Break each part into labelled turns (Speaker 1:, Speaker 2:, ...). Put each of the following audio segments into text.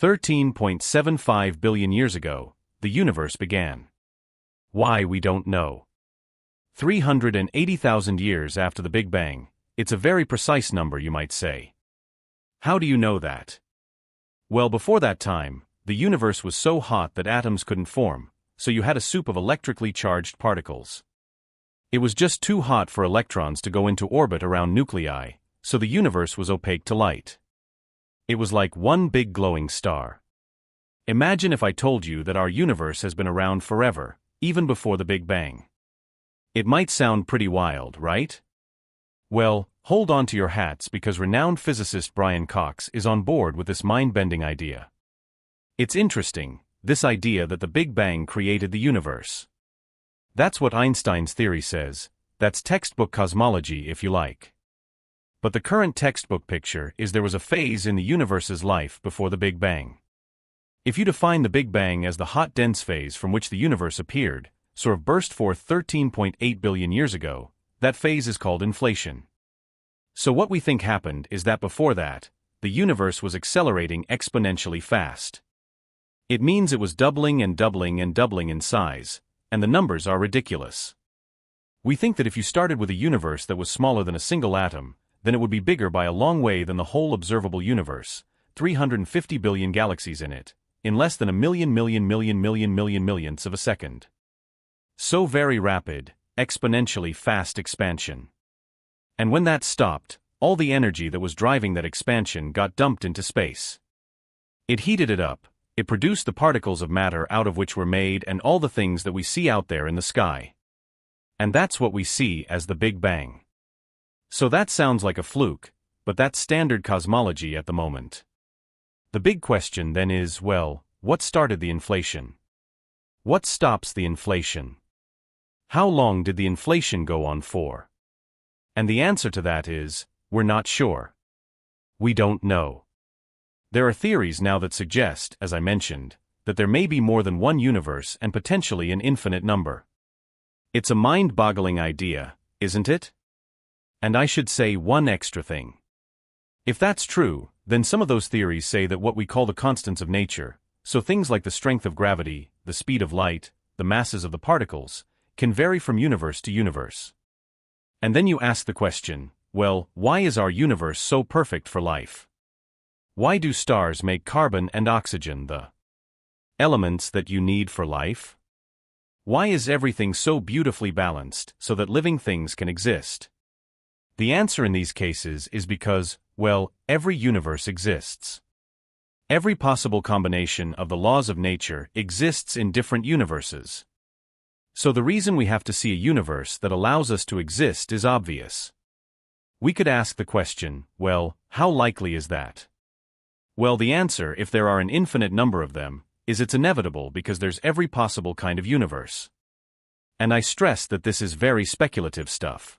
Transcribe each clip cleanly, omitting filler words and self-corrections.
Speaker 1: 13.75 billion years ago, the universe began. Why, we don't know. 380,000 years after the Big Bang, it's a very precise number, you might say. How do you know that? Well, before that time, the universe was so hot that atoms couldn't form, so you had a soup of electrically charged particles. It was just too hot for electrons to go into orbit around nuclei, so the universe was opaque to light. It was like one big glowing star. Imagine if I told you that our universe has been around forever, even before the Big Bang. It might sound pretty wild, right? Well, hold on to your hats because renowned physicist Brian Cox is on board with this mind-bending idea. It's interesting, this idea that the Big Bang created the universe. That's what Einstein's theory says. That's textbook cosmology if you like. But the current textbook picture is there was a phase in the universe's life before the Big Bang. If you define the Big Bang as the hot dense phase from which the universe appeared, sort of burst forth 13.8 billion years ago, that phase is called inflation. So what we think happened is that before that, the universe was accelerating exponentially fast. It means it was doubling and doubling and doubling in size, and the numbers are ridiculous. We think that if you started with a universe that was smaller than a single atom, then it would be bigger by a long way than the whole observable universe, 350 billion galaxies in it, in less than a millionths of a second. So very rapid, exponentially fast expansion. And when that stopped, all the energy that was driving that expansion got dumped into space. It heated it up. It produced the particles of matter out of which we're made and all the things that we see out there in the sky. And that's what we see as the Big Bang. So that sounds like a fluke, but that's standard cosmology at the moment. The big question then is, well, what started the inflation? What stops the inflation? How long did the inflation go on for? And the answer to that is, we're not sure. We don't know. There are theories now that suggest, as I mentioned, that there may be more than one universe and potentially an infinite number. It's a mind-boggling idea, isn't it? And I should say one extra thing. If that's true, then some of those theories say that what we call the constants of nature, so things like the strength of gravity, the speed of light, the masses of the particles, can vary from universe to universe. And then you ask the question, well, why is our universe so perfect for life? Why do stars make carbon and oxygen the elements that you need for life? Why is everything so beautifully balanced so that living things can exist? The answer in these cases is because, well, every universe exists. Every possible combination of the laws of nature exists in different universes. So the reason we have to see a universe that allows us to exist is obvious. We could ask the question, well, how likely is that? Well, the answer, if there are an infinite number of them, is it's inevitable because there's every possible kind of universe. And I stress that this is very speculative stuff.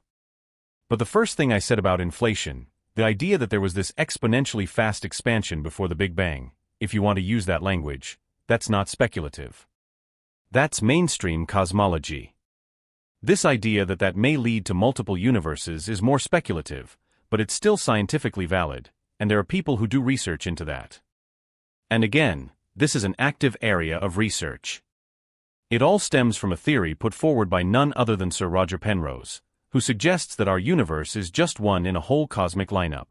Speaker 1: But the first thing I said about inflation, the idea that there was this exponentially fast expansion before the Big Bang, if you want to use that language, that's not speculative. That's mainstream cosmology. This idea that may lead to multiple universes is more speculative, but it's still scientifically valid, and there are people who do research into that. And again, this is an active area of research. It all stems from a theory put forward by none other than Sir Roger Penrose, who suggests that our universe is just one in a whole cosmic lineup.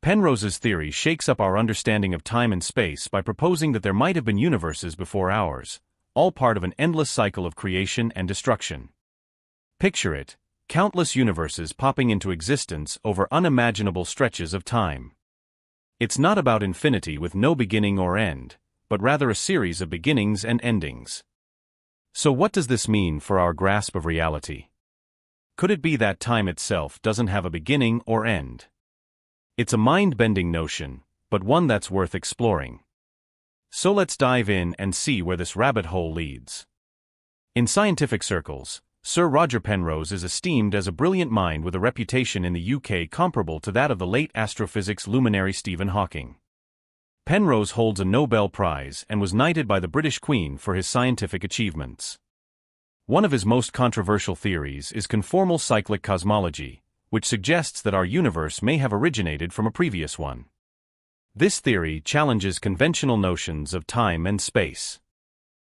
Speaker 1: Penrose's theory shakes up our understanding of time and space by proposing that there might have been universes before ours, all part of an endless cycle of creation and destruction. Picture it, countless universes popping into existence over unimaginable stretches of time. It's not about infinity with no beginning or end, but rather a series of beginnings and endings. So what does this mean for our grasp of reality? Could it be that time itself doesn't have a beginning or end? It's a mind-bending notion, but one that's worth exploring. So let's dive in and see where this rabbit hole leads. In scientific circles, Sir Roger Penrose is esteemed as a brilliant mind with a reputation in the UK comparable to that of the late astrophysics luminary Stephen Hawking. Penrose holds a Nobel Prize and was knighted by the British Queen for his scientific achievements. One of his most controversial theories is conformal cyclic cosmology, which suggests that our universe may have originated from a previous one. This theory challenges conventional notions of time and space.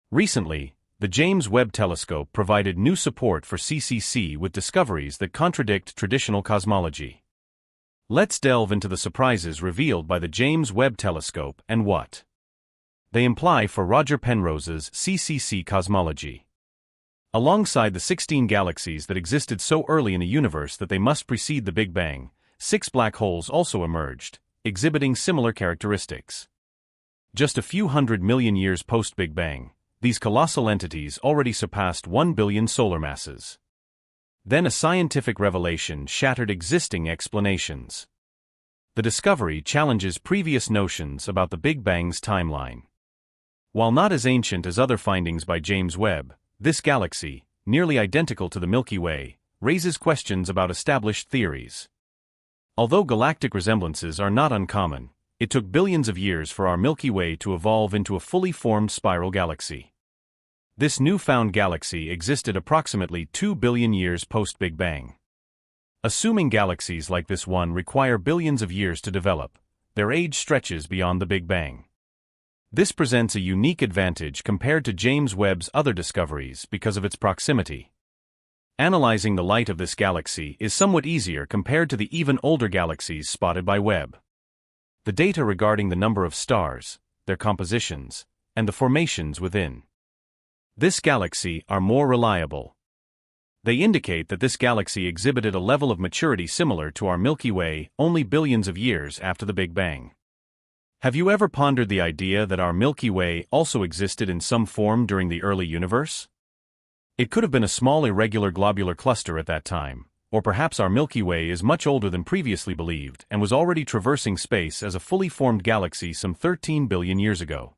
Speaker 1: Recently, the James Webb Telescope provided new support for CCC with discoveries that contradict traditional cosmology. Let's delve into the surprises revealed by the James Webb Telescope and what they imply for Roger Penrose's CCC cosmology. Alongside the 16 galaxies that existed so early in the universe that they must precede the Big Bang, 6 black holes also emerged, exhibiting similar characteristics. Just a few 100 million years post-Big Bang, these colossal entities already surpassed 1 billion solar masses. Then a scientific revelation shattered existing explanations. The discovery challenges previous notions about the Big Bang's timeline. While not as ancient as other findings by James Webb, this galaxy, nearly identical to the Milky Way, raises questions about established theories. Although galactic resemblances are not uncommon, it took billions of years for our Milky Way to evolve into a fully formed spiral galaxy. This newfound galaxy existed approximately 2 billion years post-Big Bang. Assuming galaxies like this one require billions of years to develop, their age stretches beyond the Big Bang. This presents a unique advantage compared to James Webb's other discoveries because of its proximity. Analyzing the light of this galaxy is somewhat easier compared to the even older galaxies spotted by Webb. The data regarding the number of stars, their compositions, and the formations within this galaxy are more reliable. They indicate that this galaxy exhibited a level of maturity similar to our Milky Way only billions of years after the Big Bang. Have you ever pondered the idea that our Milky Way also existed in some form during the early universe? It could have been a small irregular globular cluster at that time, or perhaps our Milky Way is much older than previously believed and was already traversing space as a fully formed galaxy some 13 billion years ago.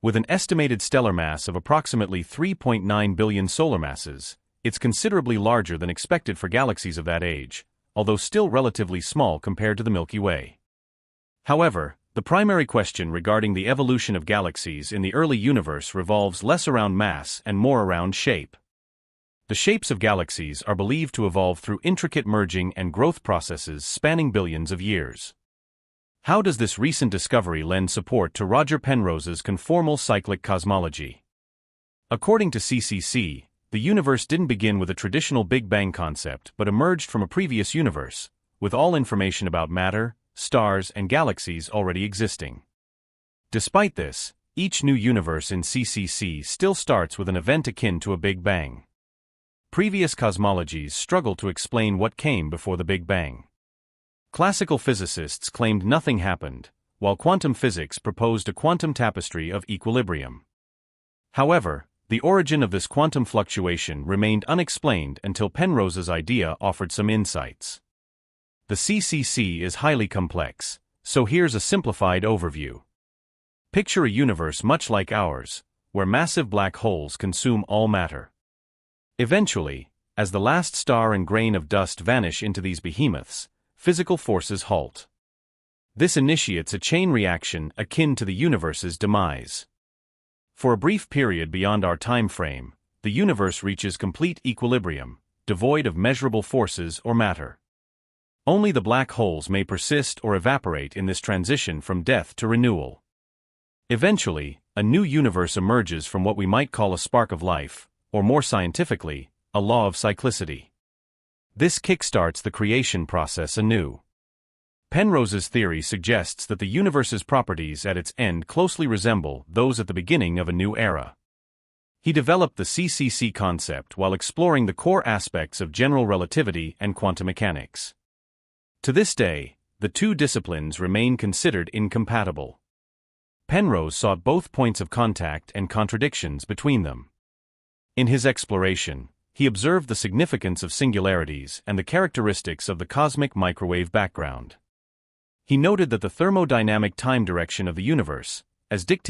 Speaker 1: With an estimated stellar mass of approximately 3.9 billion solar masses, it's considerably larger than expected for galaxies of that age, although still relatively small compared to the Milky Way. However, the primary question regarding the evolution of galaxies in the early universe revolves less around mass and more around shape. The shapes of galaxies are believed to evolve through intricate merging and growth processes spanning billions of years. How does this recent discovery lend support to Roger Penrose's conformal cyclic cosmology? According to CCC, the universe didn't begin with a traditional Big Bang concept but emerged from a previous universe, with all information about matter, stars, and galaxies already existing. Despite this, each new universe in CCC still starts with an event akin to a Big Bang. Previous cosmologies struggle to explain what came before the Big Bang. Classical physicists claimed nothing happened, while quantum physics proposed a quantum tapestry of equilibrium. However, the origin of this quantum fluctuation remained unexplained until Penrose's idea offered some insights. The CCC is highly complex, so here's a simplified overview. Picture a universe much like ours, where massive black holes consume all matter. Eventually, as the last star and grain of dust vanish into these behemoths, physical forces halt. This initiates a chain reaction akin to the universe's demise. For a brief period beyond our time frame, the universe reaches complete equilibrium, devoid of measurable forces or matter. Only the black holes may persist or evaporate in this transition from death to renewal. Eventually, a new universe emerges from what we might call a spark of life, or more scientifically, a law of cyclicity. This kickstarts the creation process anew. Penrose's theory suggests that the universe's properties at its end closely resemble those at the beginning of a new era. He developed the CCC concept while exploring the core aspects of general relativity and quantum mechanics. To this day, the two disciplines remain considered incompatible. Penrose sought both points of contact and contradictions between them. In his exploration, he observed the significance of singularities and the characteristics of the cosmic microwave background. He noted that the thermodynamic time direction of the universe, as dictated